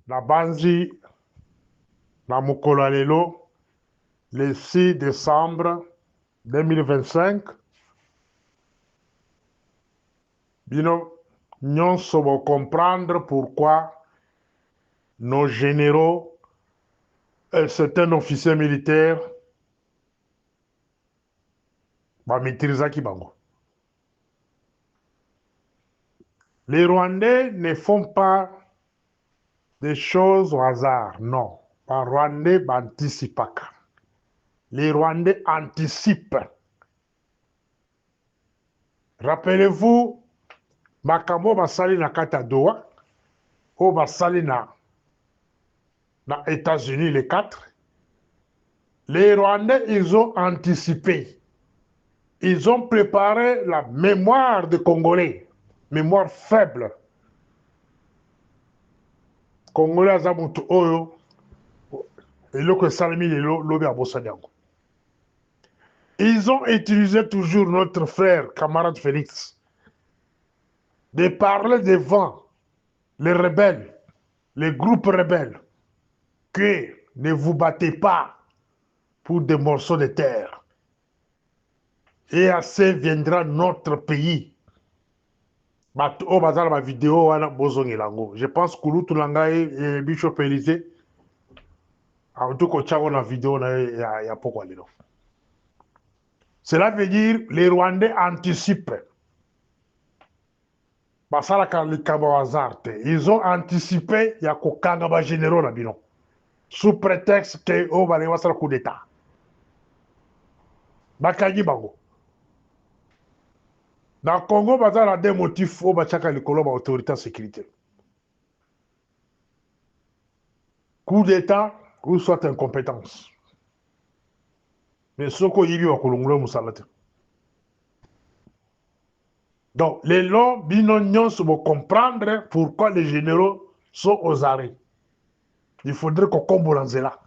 La Banzi, la mokolo lelo, le 6 décembre 2025, bino nyonso bo comprendre pourquoi nos généraux et certains officiers militaires maîtrisent bango. Les Rwandais ne font pas des choses au hasard, non. Les Rwandais anticipent. Les Rwandais anticipent. Rappelez-vous, makambo basali na kata Doha, ou basali na États-Unis les 4. Les Rwandais, ils ont anticipé. Ils ont préparé la mémoire des Congolais, mémoire faible. Congolais azamutu oyo, eloko salami lelo lobi abosani yango. Ils ont utilisé toujours notre frère, camarade Félix, de parler devant les rebelles, les groupes rebelles, que ne vous battez pas pour des morceaux de terre. Et assez viendra notre pays. Je pense que Kouloutou Langaï et Bishop Élysée, cela veut dire que les Rwandais anticipent. Ils ont anticipé il y a Kokanga généraux là, sous prétexte que oh va un coup d'état. Bakagi bango. Dans le Congo, il y a des motifs où il y a l'autorité de sécurité. Coup d'état ou soit incompétence. Mais ce qu'il y a, donc, les lois binonions vont comprendre pourquoi les généraux sont aux arrêts. Il faudrait qu'on comble là.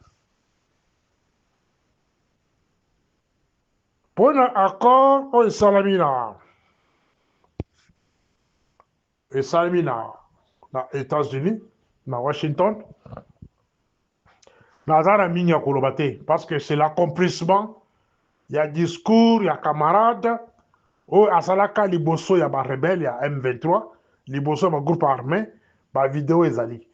Pour un accord, on est salamina. Et salamina, dans les États-Unis, dans Washington, parce que c'est l'accomplissement. Il y a discours, il y a camarades. Oh, à Salaka, Liboso, il y a des rebelles, il y a M23. Liboso, il y a un groupe armé. La vidéo est allée.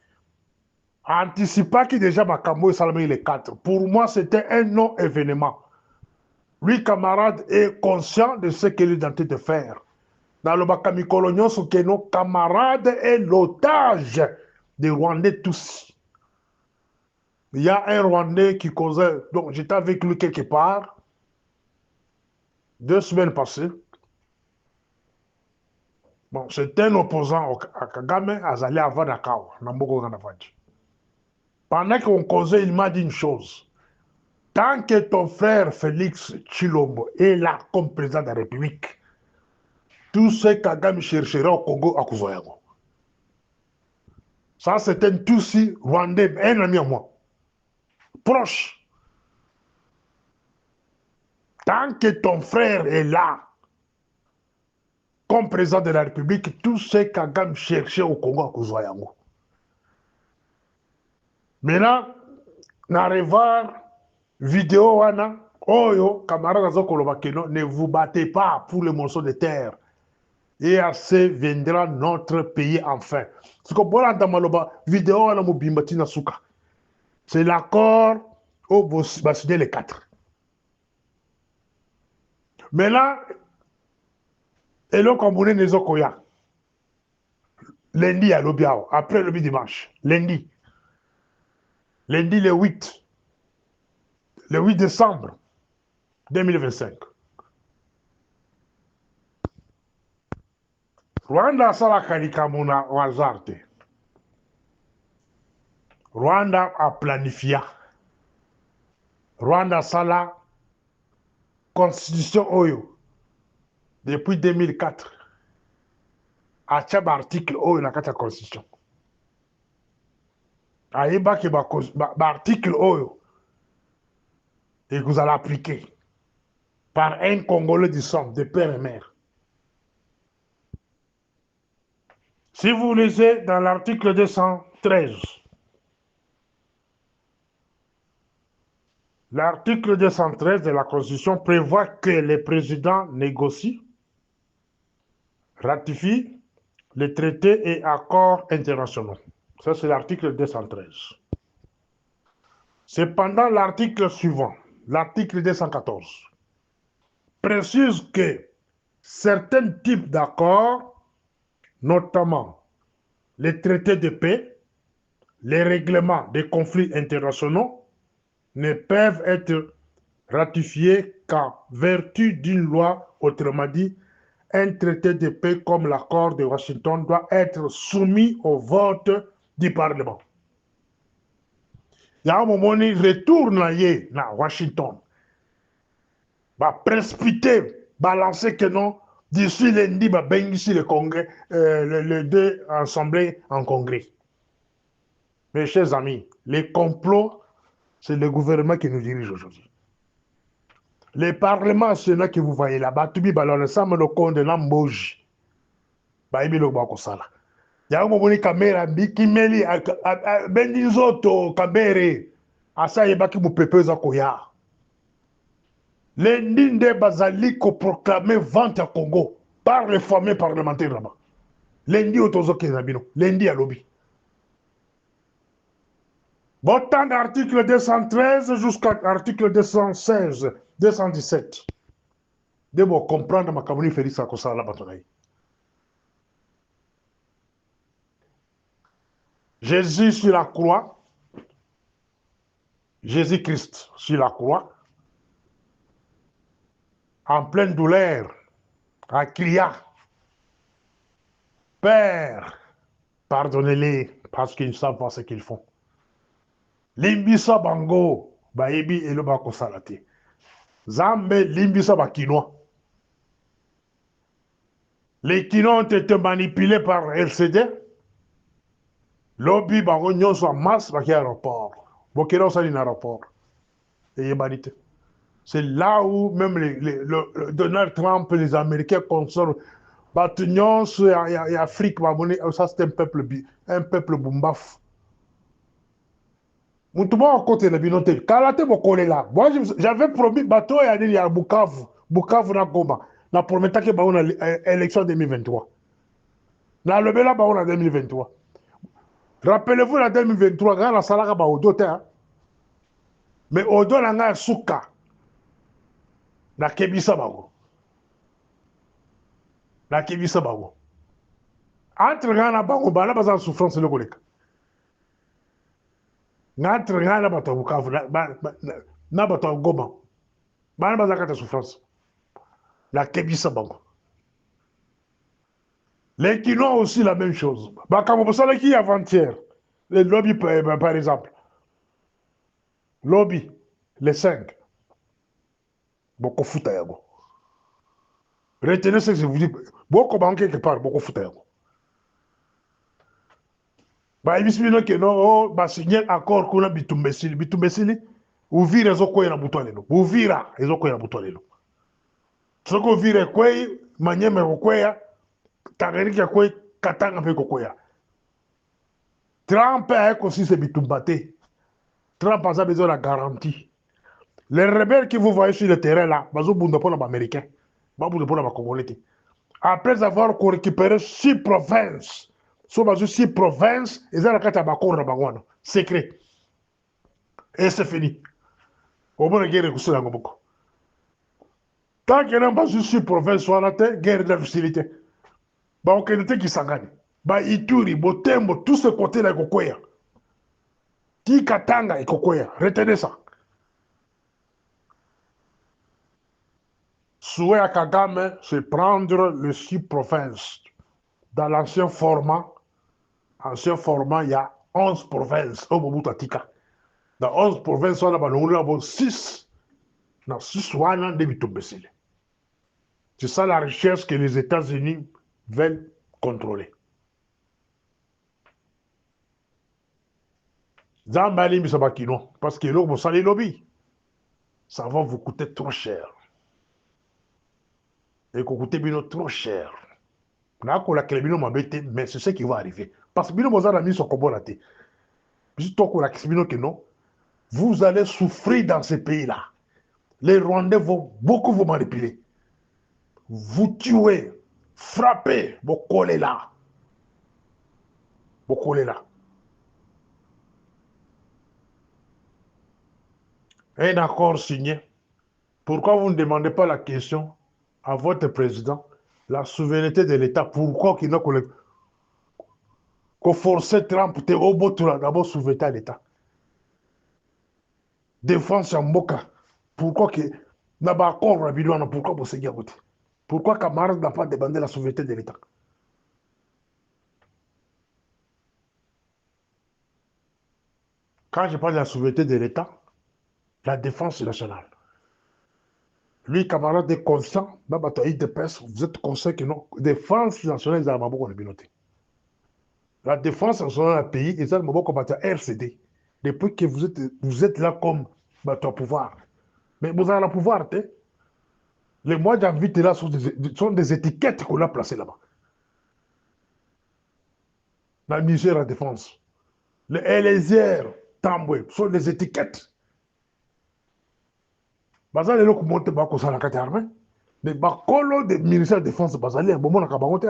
Anticipa qui déjà Makambo et Salamé les 4. Pour moi, c'était un non-événement. Lui, camarade, est conscient de ce qu'il est en train de faire. Dans le Bakami Colonial, ce que nos camarades est l'otage des Rwandais tous. Il y a un Rwandais qui causait. Donc, j'étais avec lui quelque part, 2 semaines passées. Bon, c'est un opposant à Kagame, Azali Avadakawa, Namboko Ganavadji. Pendant qu'on causait, il m'a dit une chose. Tant que ton frère Félix Tshilombo est là comme président de la République, tout ce que Kagame cherchera au Congo à Kouzoyango. Ça, c'est un Tutsi rwandais, un ami à moi, proche. Tant que ton frère est là, comme président de la République, tout ce que Kagame cherchait au Congo à Kouzoyango. Maintenant, n'arrive vidéo wana oyo camarade azokoloba keno ne vous battez pas pour les morceaux de terre et assez viendra notre pays enfin. Ce que bolanda maloba vidéo wana mobimba tina suka. C'est l'accord au signé les 4. Mais là et le Camerounais nezokoya. Lundi à l'Obiao, après le dimanche, lundi le 8 décembre 2025. Rwanda asalaka likambo na hasard te. Rwanda a planifié. Rwanda asala constitution oyo depuis 2004. Atia ba article oyo na kati ya constitution. Ayebaki ba article oyo et que vous allez appliquer par un Congolais du sang, de père et mère. Si vous lisez dans l'article 213, L'article 213 de la Constitution prévoit que les présidents négocient, ratifient les traités et accords internationaux. Ça, c'est l'article 213. Cependant, l'article suivant, l'article 214, précise que certains types d'accords, notamment les traités de paix, les règlements des conflits internationaux, ne peuvent être ratifiés qu'en vertu d'une loi, autrement dit, un traité de paix comme l'accord de Washington doit être soumis au vote du Parlement. Il y a un moment où il retourne à Washington, va précipiter, balancer que non, d'ici lundi, va baigner ici le Congrès, les deux assemblées en Congrès. Mes chers amis, les complots, c'est le gouvernement qui nous dirige aujourd'hui. Les parlements, c'est là que vous voyez là-bas, tout le monde ensemble le compte de l'embauche. Bah, il y a il y a un moment où caméra qui meli bendizoto kabere asa yebaki mupepe za koya. Lundi nde bazali ko proclamer vente à Congo par les fameux parlementaires là-bas. Lundi otozoke na bino, lundi à lobby. Votant d'article 213 jusqu'à article 216, 217. De vous comprendre ma kamuni Félix Akosala Batonaï. Jésus sur la croix, Jésus-Christ sur la croix, en pleine douleur, a crié, Père, pardonnez-les parce qu'ils ne savent pas ce qu'ils font. Limbisa bango, baebi et le bako salate. Zambe limbisa bakinois. Les Kinois ont été manipulés par LCD. Lobby bango nyonso en masse baki aéroport. Bokera osali na aéroport. Et yebanite. C'est là où même le Donald Trump, les Américains consortent. Batunions et Afrique, ça c'est un peuple bombaf. Moutouba côté de Binoté, Kalate Bokole là. Moi j'avais promis bateau et aller à Bukavu, Bukavu na Goma. Na prometa que ba on a élection 2023. Na le bela ba on a 2023. Rappelez-vous la 2023 quand la salaka ba odote hein. Mais odo na nga suka. Na kebisa bago. Na kebisa bago. Entre ngana bango bana baza souffrance le koleka. Entre ngana bato Bukavu na bato Goma. Bana baza kata souffrance. La kebisa bango. Les Kinois aussi la même chose. Comme ça qui avant-hier, les lobbies par exemple. Lobby, les 5. Beaucoup fouta yago. Retenez ce que je vous dis. Beaucoup banque quelque part, beaucoup fouta yago. Bah, il me dit que non, oh, bah, signer accord qu'on a bitumbesili. Bitumbesili, ouvrir les okoye na butolelo. Ouvrir les okoye na butolelo. Ce qu'on vire quoi, manième okoya, tagerika quoi, katanga pe kokoya. Trump a aussi se bitumbate. Trump a besoin de la garantie. Les rebelles que vous voyez sur le terrain là, ils ont besoin de l'Américain, ils ont besoin de la Congolais. Après avoir récupéré 6 provinces, sur 6 provinces, ils ont la carte à Bakor Rabagwana. Secret. Et c'est fini. Au moins, la guerre est couchée dans le Goboko. Tant qu'il n'y a pas 6 provinces sur la terre, guerre de la facilité. Bah, on était qui s'en gagne. Bah, Ituri, Botembo, tous ces côtés là, Kokoya. Tikatanga et Kokoya. Retenez ça. Souhait à Kagame, c'est prendre les 6 provinces. Dans l'ancien format, il y a 11 provinces au Mobutu-Tika. Dans 11 provinces, on a 6. Dans 6 wana de bitumbesile. C'est ça la recherche que les États-Unis veulent contrôler. Zambali Misabakino, parce que là, vous savez, lobby, ça va vous coûter trop cher. Et que coûter trop cher. Mais c'est ce qui va arriver. Parce que bino mozana mis son combo là. Puis toi qu'on a que non. vous allez souffrir dans ces pays-là. Les Rwandais vont beaucoup vous manipuler. Vous tuer, frapper, vous collez là. Vous collez là. Un accord signé. Pourquoi vous ne demandez pas la question à votre président, la souveraineté de l'État, pourquoi qu'il n'a qu'on force Trump au bout d'abord souveraineté à l'État. Défense en Mboka. Pourquoi que n'a pas accord rapidement, pourquoi vous seguez à côté? Pourquoi Camarade n'a pas demandé la souveraineté de l'État? Quand je parle de la souveraineté de l'État, la défense nationale. Lui, camarade est conscient, vous êtes conscient que non, défense nationale, c'est un peu communauté. La défense nationale d'un pays, c'est un peu comme RCD. Depuis que vous êtes là comme au pouvoir. Mais vous avez le pouvoir, les mois d'invité là sont des étiquettes qu'on a placées là-bas. La ministère de la Défense. Les Eliezer Tamboué sont des étiquettes. Bazali est là pour monter bako ça la carte armée. Mais bakolo des ministères de la Défense, bazali est bon mon akabangote.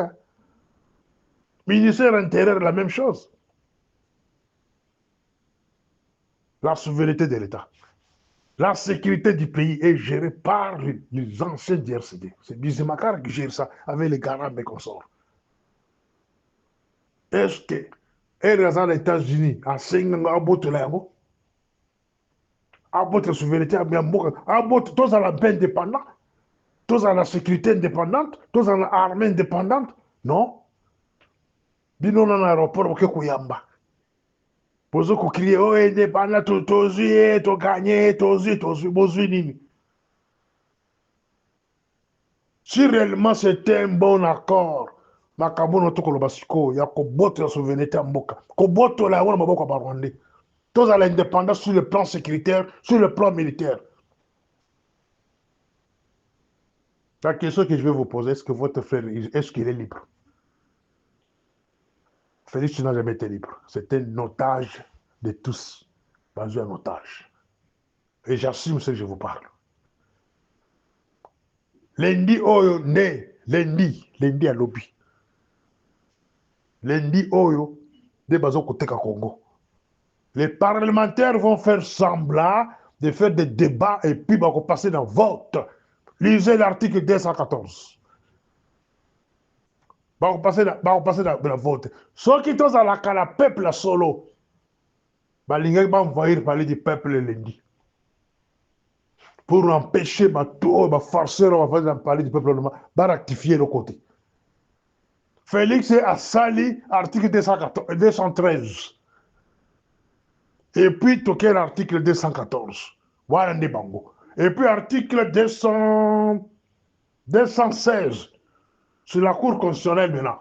Ministère intérieur, la même chose. La souveraineté de l'État. La sécurité du pays est gérée par les anciens du RCD. C'est Bizimakar qui gère ça avec les garants et consorts. Est-ce que les États-Unis à 5 ans à bout la souveraineté, à bout tous à la paix indépendante, tous à la sécurité indépendante, tous à l'armée indépendante? Non. Bino dans l'aéroport, ok, Kouyamba. Pozo ko crier, oh, indépendant, tozu, to gagné, tozu, bozu nini. Si réellement c'était un bon accord, Makamono Tokolo Basiko, il y a Koboto la souveraineté en Boka. Koboto la wana maboko Barwandais. Tous à l'indépendance sur le plan sécuritaire, sur le plan militaire. La question que je vais vous poser, est-ce que votre frère, est-ce qu'il est libre? Félix n'a jamais été libre. C'est un otage de tous, dans un otage. Et j'assume ce que je vous parle. Lundi, Oyo, né, lundi à lobby. Lundi, Oyo, des bazos côté Congo. Les parlementaires vont faire semblant de faire des débats et puis vont passer dans le vote. Lisez l'article 214. Va passer dans le vote. Ceux qui sont à la peuple solo, ils vont envahir parler du peuple lundi. Pour empêcher les farceurs de parler du peuple, va rectifier le côté. Félix a sali article 213. Et puis, toquer l'article 214. Voilà des bango. Et puis, article 216. Sur la Cour constitutionnelle maintenant.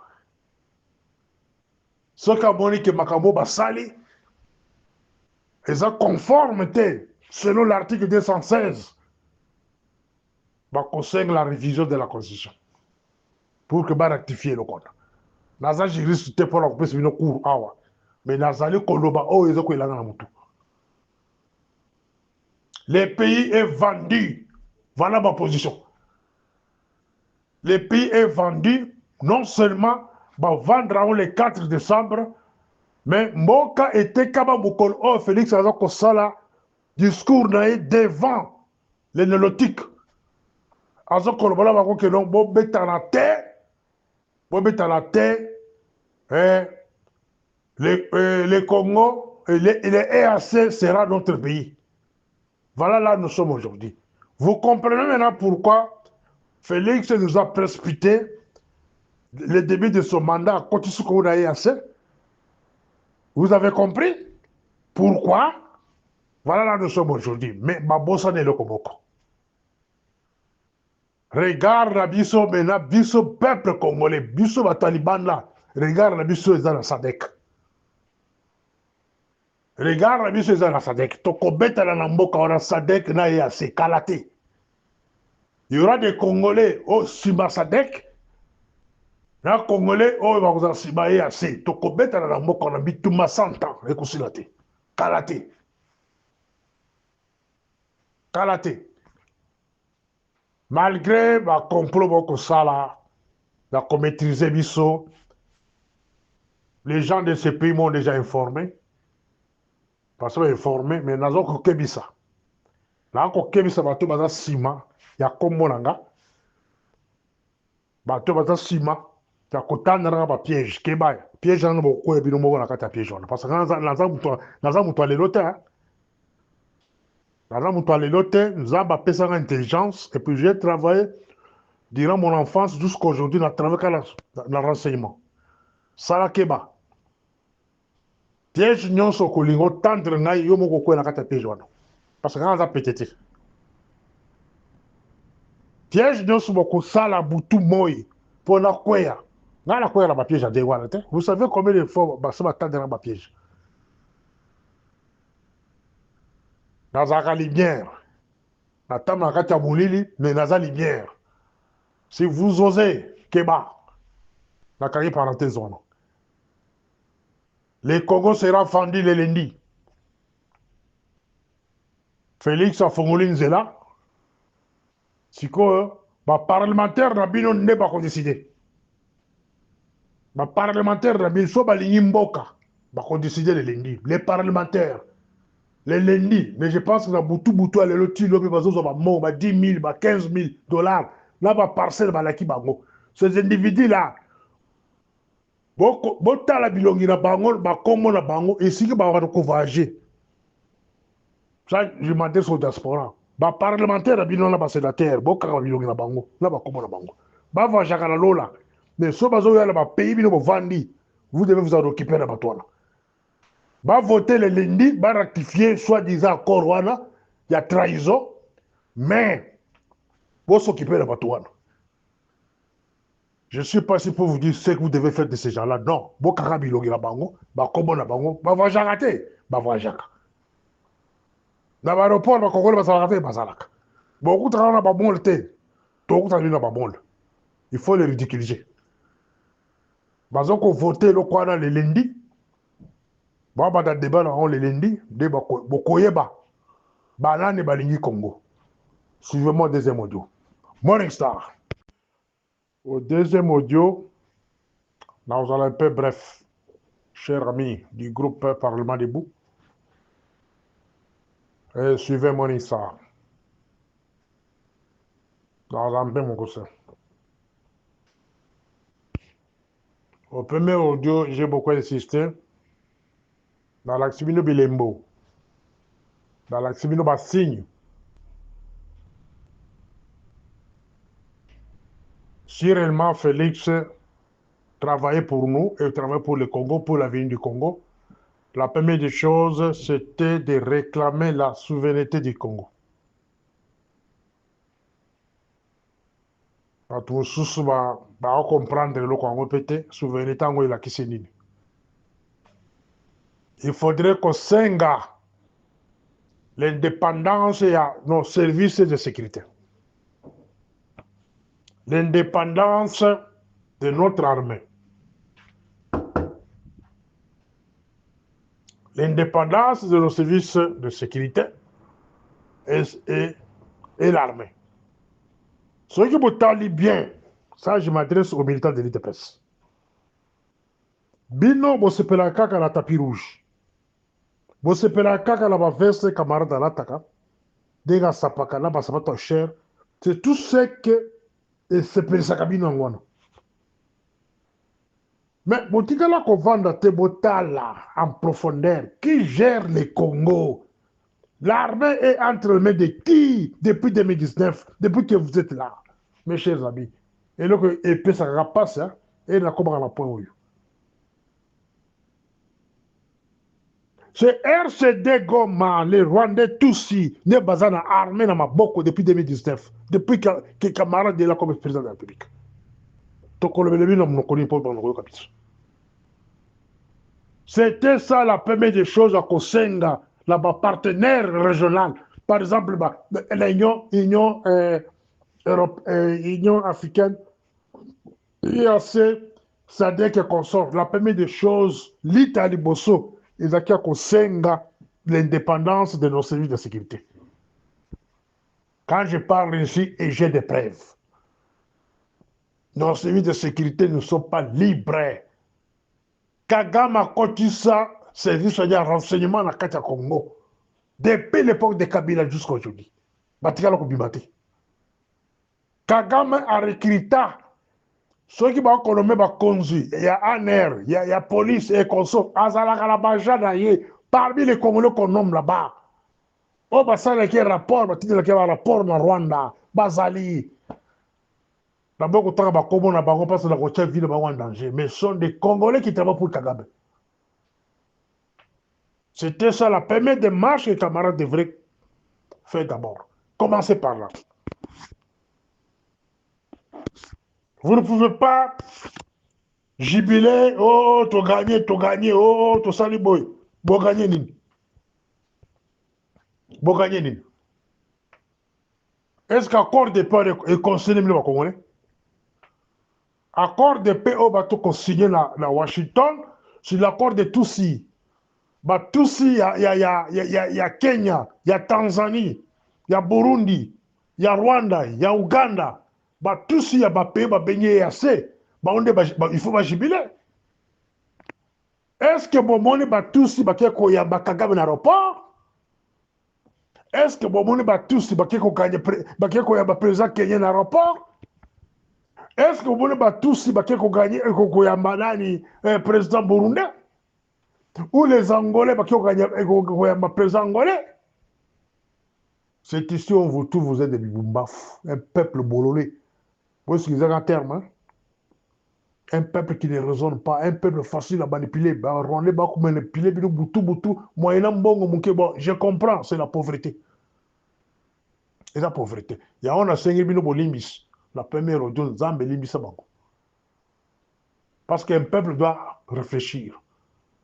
Ce qu'a dit que Makambo Bassali, ils ont conformité, selon l'article 216, va concerne la révision de la Constitution. Pour que va rectifier le code. Naza juriste pour la couper sur une cour awa. Mais Nazali Koloba, oh, ils ont quoi il a dans la moto. Le pays est vendu. Voilà ma position. Le pays est vendu, non seulement va vendre le 4 décembre, mais Mboka était Kabamukol, oh Félix Azoko Sala, discours devant les néolotiques. Azoko Lobola va que non, bon bête à la terre, les Congo et les EAC sera notre pays. Voilà là où nous sommes aujourd'hui. Vous comprenez maintenant pourquoi Félix nous a précipité le début de son mandat à Kotisuko EAC. Vous avez compris pourquoi? Voilà là où nous sommes aujourd'hui. Mais Mabosa n'est le Komoko. Regarde la biso maintenant, biso peuple congolais, biso ba taliban là. Regarde la biso dans la SADC. Regarde la biso dans la SADC. Tokobeta la namboka on a SADC na EAC kalaté. Il y aura des Congolais au Siba SADC. Na Congolais au Bakuza Siba EAC. Tokobeta la namboka on a bituma 100 ans. Réconciliaté. Kalaté. Kalaté. Malgré ma complot beaucoup ça là, la maîtriser biso, les gens de ce pays m'ont déjà informé. Parce que informé, mais nazo ko kebisa. Na ko kebisa bato baza sima ya kombo nanga. Bato baza sima ya kotandana ba piège keba. Piège na boko ebino moko na kata piège wana. Parce que naza muto alelo te. Naza muto alelo te, nzamba pesa intelligence et puis j'ai travaillé durant mon enfance jusqu'à aujourd'hui na travaillé dans renseignement. Sala keba. Piège nyonso kolingo tendre ngai yo moko ko na kata piège wana. Parce que naza pétété. Piège nyonso boko sala butu moi pour na kwea. Na la kwea la piège à déwana te. Vous savez combien de fois ba ça tendre na piège. Nazaka lumière. Na tama kata mulili mais naza lumière. Si vous osez keba. Na kari parenthèse wana. Le Congo sera vendu le lundi. Félix Afongoli Nzela. Siko, ba parlementaire na bino ne ba ko décider. Ba parlementaire na bino so ba lingi mboka ba ko décider le lundi. Les parlementaires le lundi, mais je pense que na butu à l'eloti lobi bazo ba mo ba 10 000 ba 15 000 dollars là ba parcelle ba laki bango. Ces individus là botala bilongi na bango ba kombo na bango esiki ba ko voyager. Ça je m'adresse au diaspora. Ba parlementaire na bino na ba sénateur bokaka bilongi na bango na ba kombo na bango. Ba voyager na lola. Mais so bazo ya ba pays bino vandi, vous devez vous en occuper na batwana. Va voter le lundi, va ratifier soi-disant accord wana, il y a trahison, mais vous s'occuper de batwana. Je ne suis pas ici pour vous dire ce que vous devez faire de ces gens-là. Non. Bo karabi logi la bango, ba kombo na bango, ba voyager ba voyager. Dans l'aéroport, ba kongole ba salaka ba salaka. Beaucoup de gens na ba bon te. Tout na ba bon. Il faut les ridiculiser. Bazo ko voter le kwana le lundi. Ba da débat là on le lundi, de ba bokoyeba. Banane balingi Congo. Suivez-moi au deuxième audio. Morning Star. Au deuxième audio, nous allons un peu bref, chers amis du groupe Parlement debout. Et suivez Morning Star. Dans un peu mon conseil. Au premier audio, j'ai beaucoup insisté dans l'activité Bilembo, dans l'activité Bassigne. Si réellement Félix travaillait pour nous et travaillait pour le Congo, pour l'avenir du Congo, la première des choses, c'était de réclamer la souveraineté du Congo. Tout sous va comprendre le Congo pété, souveraineté en la Kisenini. Il faudrait qu'on s'engage l'indépendance et nos services de sécurité. L'indépendance de notre armée. L'indépendance de nos services de sécurité et l'armée. Ce qui me tali bien, ça je m'adresse aux militants de l'ITPS. Bino, vous sepez la caca la tapis rouge. Vous sepez la caca la veste camarade à l'attaque. Dega sapaka la basabato cher. C'est tout ce que sepez sa cabine en guano. Mais Botikala qu'on vend Tebotala en profondeur, qui gère le Congo? L'armée est entre les mains de qui depuis 2019, depuis que vous êtes là, mes chers amis? Et donc, épée ça rapace, hein, et la cobra la point. C'est RCD Goma, les Rwandais Tutsi, les Bazana armés dans ma boko depuis 2019, depuis que camarade de la comme président de la République. C'était ça la première des choses à Kosenga, là-bas, partenaire régional. Par exemple, l'Union Union africaine, IAC, SADC et consort. La première des choses, l'Italie Bosso, ils ont Kosenga, l'indépendance de nos services de sécurité. Quand je parle ici, et j'ai des preuves. Nos services de sécurité ne sont pas libres. Kagame a connu ça, service de renseignement dans le Congo. Depuis l'époque de Kabila jusqu'à aujourd'hui. Batikala Kubimate. Kagame a recruté ceux qui vont économiser va conduire. Il y a ANR, il y a police et conso. Azalaka la bajada parmi les Congolais qu'on nomme là-bas. Oh, bah ça, il y a un rapport, bah, il y a un rapport dans Rwanda, Bazali. D'abord, quand on a comment on a parce que la recherche ville en danger. Mais ce sont des Congolais qui travaillent pour Kagame. C'était ça la première démarche que les camarades devraient faire d'abord. Commencez par là. Vous ne pouvez pas jubiler, oh, tu gagné, oh, tu sali boy. Bon gagné, nini. Bon gagné, nini. Est-ce qu'accord de paix est consigné les Congolais? Accord de paix au bateau consigné la Washington, sur l'accord de Tutsi. Bah, Tutsi, il y a Kenya, il y a Tanzanie, il y a Burundi, il y a Rwanda, il y a Ouganda. Bah, Tutsi, il y a des pays, il y a assez. Bah, il faut jubiler. Est-ce que Bomoni Batousi Bakeko ya Bakagame l'aéroport? Est-ce que Bomoni Batousi Bakeko ya président Kenyan l'aéroport? Est-ce que Bomoni Batousi Bakeko gagné ya Manani président burundais? Ou les Angolais Bakeko gagné ya président angolais? C'est ici où vous tous vous êtes des bibombaf, un peuple bololé. Vous utilisez un terme, hein? Un peuple qui ne raisonne pas, un peuple facile à manipuler. Je comprends, c'est la pauvreté. C'est la pauvreté. Il y a un 5 000 bolimbis. La première audio, Zambe limbisa bango. Parce qu'un peuple doit réfléchir.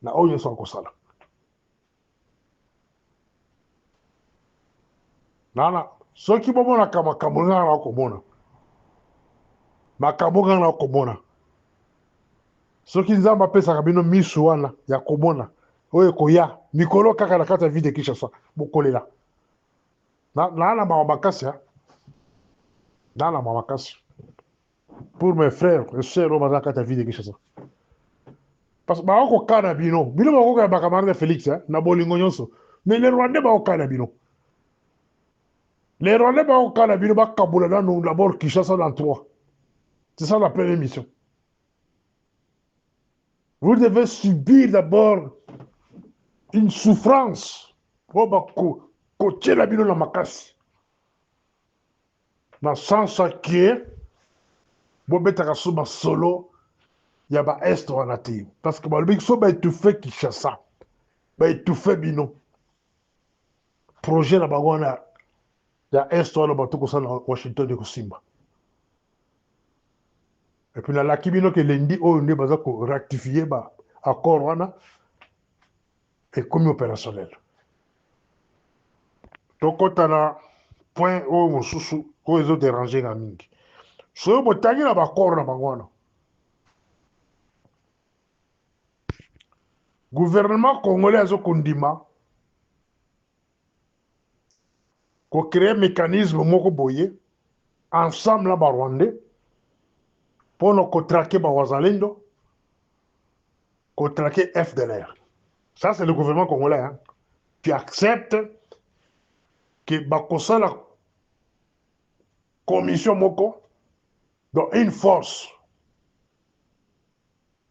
Na oyo sont comme ça là. Nana, ceux qui vont na kamunga na komona. Makamunga na komona. Ceux qui nzamba pesa kabino misu wana ya komona. Oyo koya, mikolo kaka na kata vide Kinshasa. Bokolela. Na makasi ya. Na makasi. Pour mes frères et sœurs, on va kata vide Kinshasa. Parce que bako kana bino. Bino bako kana bakamarade Félix, hein, na bolingo nyonso. Mais les Rwandais bako kana bino. Les Rwandais bako kana bino bakabula dans nous d'abord Kinshasa dans 3. C'est ça la première mission. Vous devez subir d'abord une souffrance. Pour que la bino na makasi. Dans le sens que vous betaka soba solo. Il y a un est en natif. Parce que le big so ba étouffé Kinshasa. Ba étouffé bino. Projet la bagona. Il y a est en bateau comme ça dans Washington de Simba. Et puis la kibino que lundi on est basé pour rectifier ba accord wana et comme opérationnel. Donc quand on a point au mosusu au ils ont dérangé la mingi. So bo tangi na ba accord na bagona. Gouvernement congolais azo kondima ko créer mécanisme moko boye ensemble là ba rwandais pour nous traquer ba wazalendo, ko traquer FDLR. Ça c'est le gouvernement congolais hein, qui accepte que bakosa la commission moko dans une force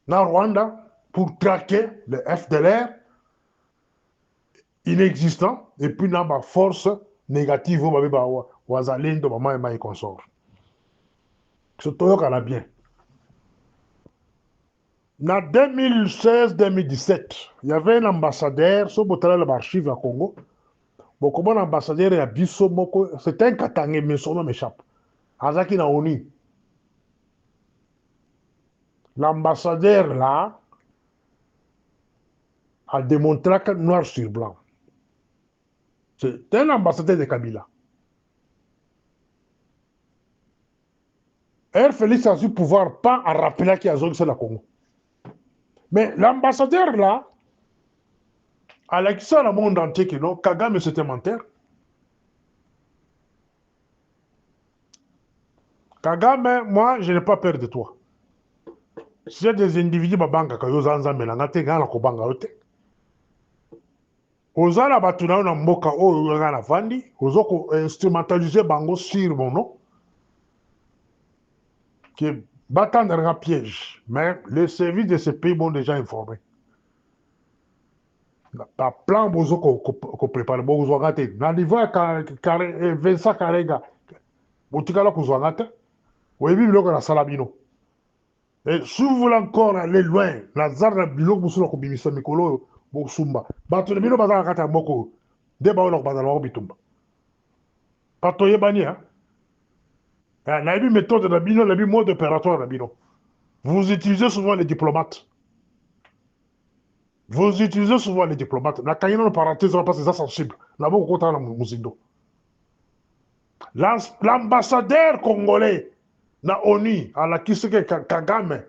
dans Rwanda pour traquer le FDLR inexistant et puis dans ma force négative au babé wazalendo mama et consort. C'est tout qu'on a bien. En 2016-2017, il y avait un ambassadeur, sur l'archive à Congo. Bon, comment l'ambassadeur est à Bisso Moko, c'était un Katangé, mais son nom m'échappe. Azaki Naoni. L'ambassadeur là a démontré que noir sur blanc. C'est un ambassadeur de Kabila. Elle Félix a su pouvoir pas à rappeler qu'il y a zone c'est la Congo. Mais l'ambassadeur là, à l'excès le monde entier que non, Kagame c'était menteur. Kagame, moi, je n'ai pas peur de toi. S'il y a des individus qui banque ka yo zanza melanga te ngala ko banga yo te. Ozala batu na yo na mboka oyo nga na vandi, ozo ko instrumentaliser bango sur mon nom, que battant un piège. Mais les services de ce pays m'ont déjà informé. Ba plan bozo ko prépare bozo ngate. Na niveau Vincent Karega, botikala ko zwanga te. Oyebi biloko na salabino. Et si vous voulez encore aller loin, la zara biloko musu na ko bimisa mikolo bosumba. Bato na bino bazala kata moko. De ba olok bazala ko bitumba. Pato yebani hein. La méthode de bino, la mode opératoire de bino. Vous utilisez souvent les diplomates. Vous utilisez souvent les diplomates. La caïna parenthèse parce que c'est sensible. La beaucoup content la musindo. L'ambassadeur congolais na ONU à la Kiseke Kagame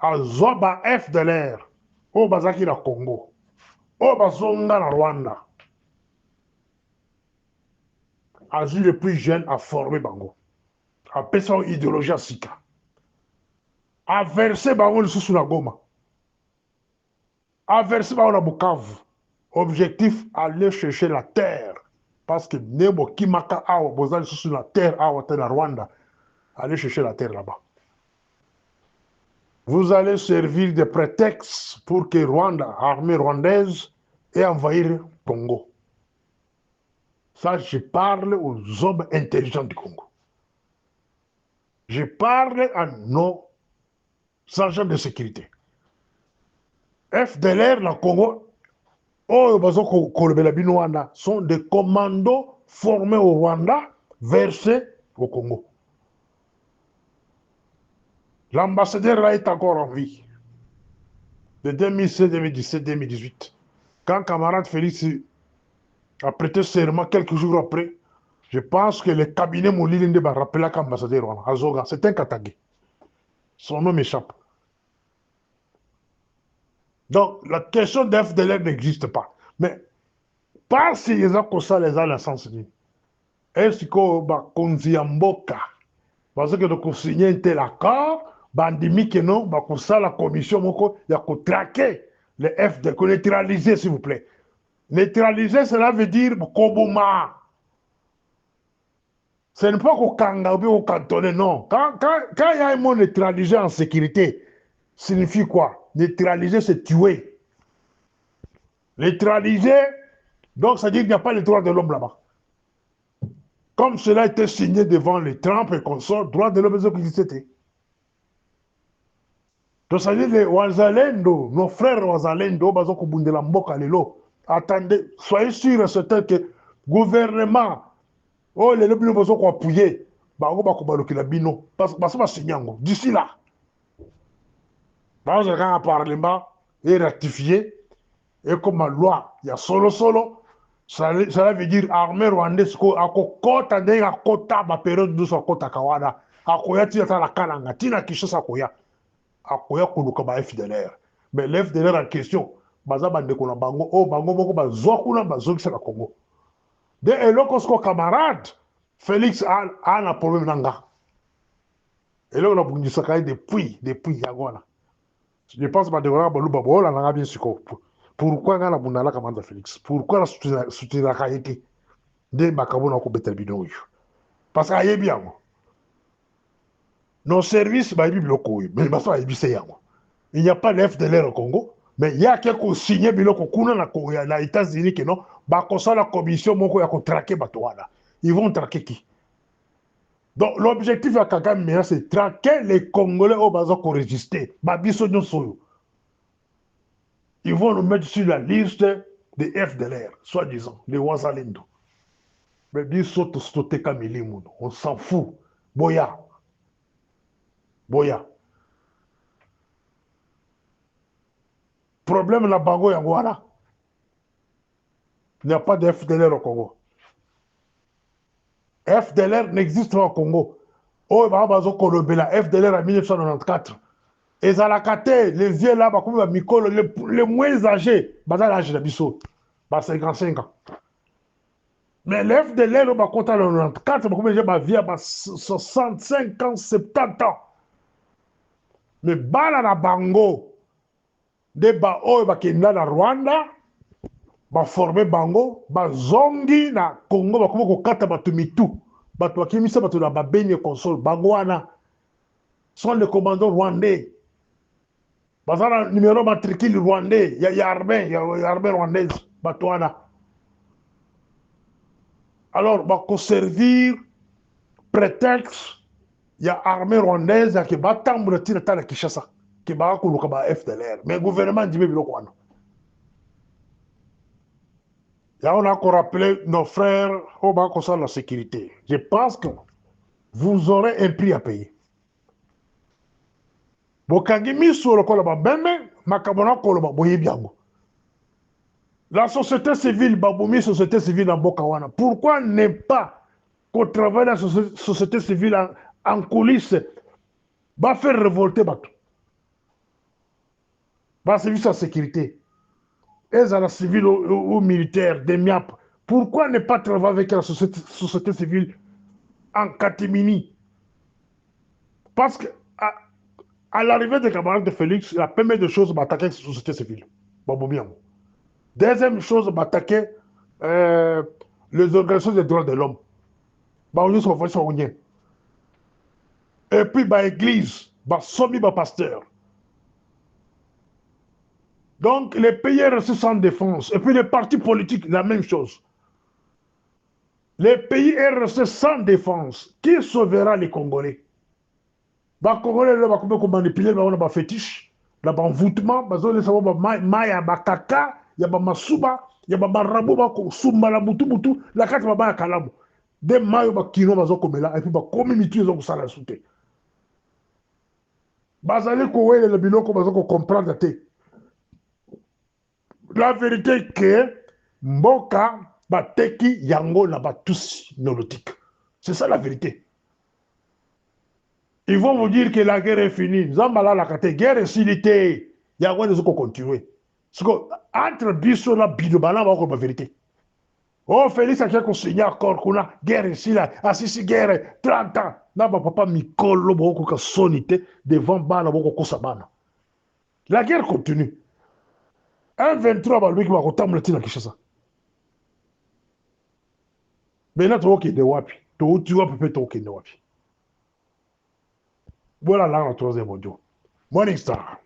a Zoba FDLR au Bazaki na Congo au Bazonga na Rwanda a vu les plus jeunes à former Bango a pensé en idéologie à Sika a versé Bango le sous la Goma a versé Bango na Bukavu objectif aller chercher la terre parce que Nebo Kimaka a besoin de la terre à Rwanda aller chercher la terre là-bas. Vous allez servir de prétexte pour que Rwanda, armée rwandaise, ait envahi Congo. Ça, je parle aux hommes intelligents du Congo. Je parle à nos agents de sécurité. FDLR, la Congo, sont des commandos formés au Rwanda, versés au Congo. L'ambassadeur là est encore en vie. De 2016, 2017, 2018. Quand camarade Félix a prêté serment quelques jours après, je pense que le cabinet Moulilinde va rappeler qu'ambassadeur Azoga, c'est un Katagé. Son nom m'échappe. Donc, la question d'FDLR n'existe pas. Mais, pas si les gens comme ça, les gens la sens dit. Est-ce qu'on va Konziamboka? Parce que nous signer un tel accord, bandimi que non, comme ça, la commission, il y a qu'on traquer les FDLR, qu'on neutraliser, s'il vous plaît. Neutraliser, cela veut dire Koboma. Ce n'est pas qu'au Kanga ou au cantonné, non. Quand il y a un mot neutralisé en sécurité, signifie quoi? Neutraliser, c'est tuer. Neutraliser, donc ça veut dire qu'il n'y a pas les droits de l'homme là-bas. Comme cela a été signé devant les Trump et consorts, droits de l'homme, c'était. Donc ça veut dire les Wazalendo, nos frères Wazalendo, attendez, soyez sûrs et certains que le gouvernement, oh, les lobbies vont sont appuyés. Parce que c'est d'ici là. Dans un parlement est ratifié, et comme la loi, il y a solo, ça veut dire armée rwandaise, à kota de la kota, ma période de sa kota kawada, à koya tia la kananga, tina kishasa koya, à koya kuluka ba FDLR. Mais l'FDLR en question, baza bande ko na bango, oh bango moko bazwa kuna bazokisa na Congo. De eloko camarade Félix a un problème nanga. Et là on a bungisa kai depuis yagona. Je pense que Madewara Baluba Bola n'a bien su quoi. Pourquoi on a bundala kamanda Félix? Pourquoi la soutien la qualité de Makabo na ko betelbino? Parce qu'il y a bien. Nos services ba ibi biloko mais ba ça ibi c'est yango. Il n'y a pas d'FDLR au Congo, mais il y a quelqu'un qui signé biloko kuna na États-Unis que non, ba kosa la commission moko ya ko traquer bato wana. Ils vont traquer qui? Donc l'objectif à Kagame c'est traquer les Congolais au bazar pour résister. Babiso nyonso. Ils vont nous mettre sur la liste des FDLR, soi-disant, des Wazalendo. Mais biso to stoté kamili muno, on s'en fout. Boya. Problème la bango yangwana. Il n'y a pas de FDLR au Congo. FDLR n'existe pas au Congo. Oh, la FDLR en 1994. Et Zalakate, les vieux là, les moins âgés, l'âge de Bissot, 55 ans. Mais l'œuf de l'air, on va compter à 94, on va vivre à 65 ans, 70 ans. Mais bala na bango, de ba oyo bakenda na Rwanda, ba formé bango, ba zongi na Congo, ba komo kokata bato mitu. Bato bakimisa bato na babeni console, bango wana sont les commandants rwandais. Bazana numéro matricule rwandais, il y a armée rwandaise, bato wana. Alors, ba ko servir prétexte, il y a armée rwandaise qui va tambour tina tala Kinshasa, qui va kuluka ba FDLR. Mais le gouvernement dit biloko wana. Là, on a encore rappelé nos frères au bas concernant la sécurité. Je pense que vous aurez un prix à payer. La société civile, société civile en Bokawana. Pourquoi ne pas qu'on travaille la société civile en coulisses, va faire révolter Batou, va servir sa sécurité, et à la civile ou militaire, des MIAP. Pourquoi ne pas travailler avec la société civile en catimini? Parce que à l'arrivée des camarades de Félix, la première des choses, attaquer la société civile. Deuxième chose, attaquer les organisations des droits de l'homme. Et puis, l'église, les pasteurs. Donc, les pays restent sans défense. Et puis, les partis politiques, la même chose. Les pays est resté sans défense. Qui sauvera les Congolais? Les Congolais, ils vont manipuler, ils vont fétiche, ils vont envoûtement, ils vont kaka, il y a masuba, il y a marabu, sumba la mutu mutu, la carte va kalamu. Des maillots ba kino bazo komela et puis ba komi mitu ils ont sala souté. Bazali ko wele le biloko bazo ko comprendre te. La vérité est que mboka bateki yango na batusi nolotique. C'est ça la vérité. Ils vont vous dire que la guerre est finie. Zambala la kate guerre est finie. Yango ne continuer. Entre biso la bidobala va ko la vérité. Oh Félix a qu'on signé accord qu'on a guerre ici là, assisi guerre 30 ans. Na ba papa mikolo boko ka sonité devant bana boko ko sabana. La guerre continue. Un 23 ba lui qui va kotamla tina Kinshasa. Maintenant to ok de wapi. To tu vas peut-être ok de wapi. Voilà là la troisième audio. Morning Star.